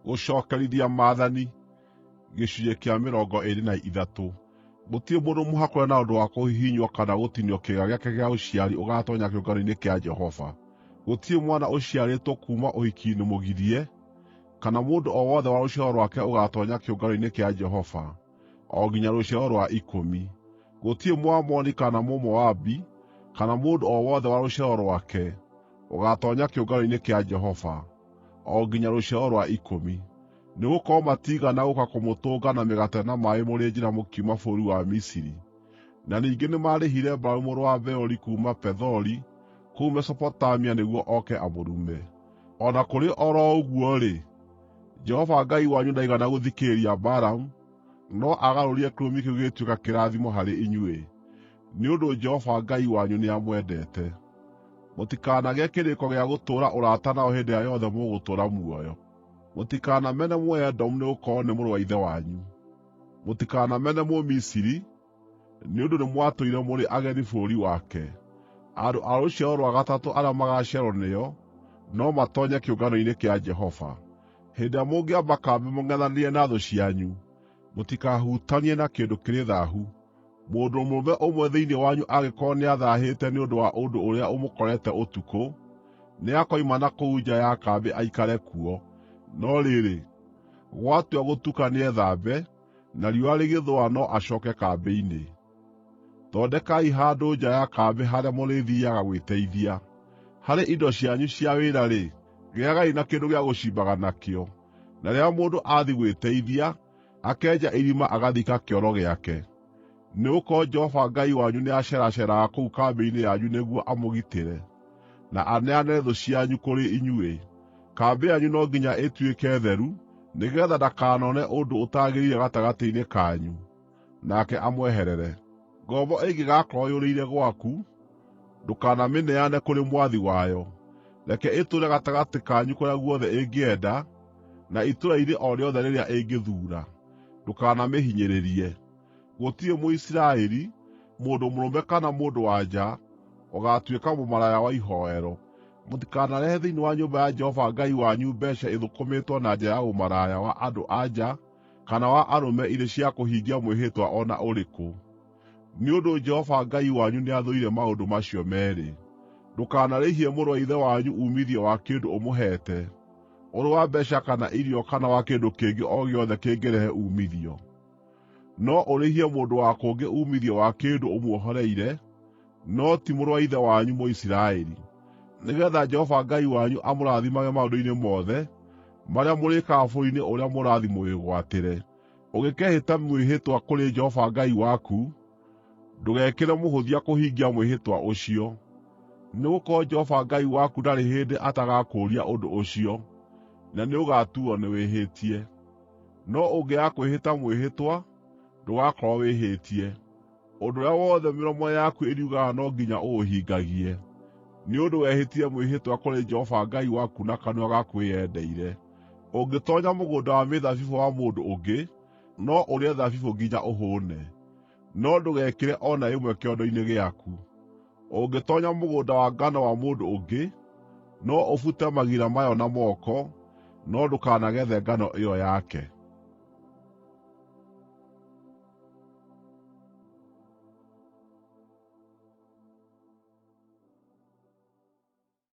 Gucokerithia Mathani, gĩcunjĩ kĩa 23. Gũtirĩ mũndũ mũhakũre na ũndũ wa kũhihinywo kana gũtinio kĩĩga gĩake gĩa ũciari ũgaatoonya kĩũngano-inĩ kĩa Jehova. Gũtirĩ mwana ũciarĩtwo kuuma ũhiki-inĩ mũgirie, kana mũndũ o wothe wa rũciaro rwake ũgaatoonya kĩũngano-inĩ kĩa Jehova, o nginya rũciaro rwa 10. Gũtirĩ Mũamoni kana Mũmoabi, kana mũndũ o wothe wa rũciaro rwake ũgaatoonya kĩũngano-inĩ kĩa Jehova, o nginya rũciaro rwa 10. Nĩgũkorwo matiigana gũũka kũmũtũnga na mĩgate na maaĩ mũrĩ njĩra mũkiuma bũrũri wa Misiri. Na ningĩ nĩmarĩhire Balamu mũrũ wa Beori kuuma Pethori kũu Mesopotamia nĩguo oke amũrume. O na kũrĩ o ro ũguo-rĩ, Jehova Ngai wanyu ndaigana gũthikĩrĩria Balamu, no agarũrire kĩrũmi kĩu gĩgĩtuĩka kĩrathimo harĩ inyuĩ, nĩ ũndũ Jehova Ngai wanyu nĩamwendete. Mũtikanagĩe kĩrĩko gĩa gũtũũra ũrata nao hĩndĩ ĩrĩa yothe mũgũtũũra muoyo. Mũtikanamene Mũedomu nĩgũkorwo nĩ mũrũ wa ithe wanyu. Mũtikanamene Mũmisiri, nĩ ũndũ nĩmwatũire mũrĩ ageni bũrũri wake. Andũ a rũciaro rwa gatatũ arĩa magaaciarwo nĩo no matoonye kĩũngano-inĩ kĩa Jehova. Hĩndĩ ĩrĩa mũngĩamba kambĩ mũng'ethanĩire na thũ cianyu, mũtikahutanie na kĩndũ kĩrĩ thaahu. Mũndũ mũrũme ũmwe thĩinĩ wanyu angĩkorwo nĩathaahĩte nĩ ũndũ wa ũndũ ũrĩa ũmũkorete ũtukũ, nĩakoima na kũu nja ya kambĩ aikare kuo. No rĩrĩ, gwatua gũtuka nĩethambe, na riũa rĩgĩthũa no acooke kambĩ-inĩ. Thondekai handũ nja ya kambĩ harĩa mũrĩthiiaga gwĩteithia. Harĩ indo cianyu cia wĩra-rĩ, gĩagai na kĩndũ gĩa gũcimbaga nakĩo, na rĩrĩa mũndũ athiĩ gwĩteithia, akenja irima agathika kĩoro gĩake. Nĩgũkorwo Jehova Ngai wanyu nĩaceraceraga kũu kambĩ-inĩ yanyu nĩguo amũgitĩre, na aneane thũ cianyu kũrĩ inyuĩ. Kambĩ yanyu no nginya ĩtuĩke theru, nĩgeetha ndakanone ũndũ ũtagĩrĩire gatagatĩ-inĩ kanyu, nake amweherere. Ngombo ĩngĩgakorwo yũrĩire gwaku, ndũkanamĩneane kũrĩ mwathi wayo. Reke ĩtũũre gatagatĩ kanyu kũrĩa guothe ĩngĩenda, na itũũra-inĩ o rĩothe rĩrĩa ĩngĩthuura. Ndũkanamĩhinyĩrĩrie. Gũtirĩ Mũisiraeli, mũndũ mũrũme kana mũndũ-wa-nja, ũgaatuĩka mũmaraya wa ihooero. Mũtikanarehe thĩinĩ wa nyũmba ya Jehova Ngai wanyu mbeeca ithũkũmĩtwo na njĩra ya ũmaraya wa andũ-a-nja kana wa arũme irĩ cia kũhingia mwĩhĩtwa o na ũrĩkũ, nĩ ũndũ Jehova Ngai wanyu nĩathũire maũndũ macio meerĩ. Ndũkanarĩhie mũrũ wa ithe wanyu uumithio wa kĩndũ ũmũheete, ũrĩ wa mbeeca kana irio kana wa kĩndũ kĩngĩ o gĩothe kĩngĩrehe uumithio. No ũrĩhie mũndũ wa kũngĩ uumithio wa kĩndũ ũmuohoreire, no ti mũrũ wa ithe wanyu Mũisiraeli, nĩgeetha Jehova Ngai wanyu amũrathimage maũndũ-inĩ mothe marĩa mũrĩĩkaga bũrũri-inĩ ũrĩa mũrathiĩ mũwĩgwatĩre. Ũngĩkehĩta mwĩhĩtwa kũrĩ Jehova Ngai waku, ndũgekĩre mũhũthia kũhingia mwĩhĩtwa ũcio, nĩgũkorwo Jehova Ngai waku ndarĩ hĩndĩ atagakũũria ũndũ ũcio, na nĩũgatuuo nĩwĩhĩtie. No ũngĩaga kwĩhĩta mwĩhĩtwa, ndũgakorwo wĩhĩtie. Ũndũ ũrĩa wothe mĩromo yaku ĩriugaga no nginya ũũhingagie, nĩ ũndũ wehĩtire mwĩhĩtwa kũrĩ Jehova Ngai waku na kanua gaku wĩyendeire. Ũngĩtoonya mũgũnda wa mĩthabibũ wa mũndũ ũngĩ, no ũrĩe thabibũ nginya ũhũũne, no ndũgekĩre o na ĩmwe kĩondo-inĩ gĩaku. Ũngĩtoonya mũgũnda wa ngano wa mũndũ ũngĩ, no ũbute magira mayo na moko, no ndũkanagethe ngano ĩyo yake.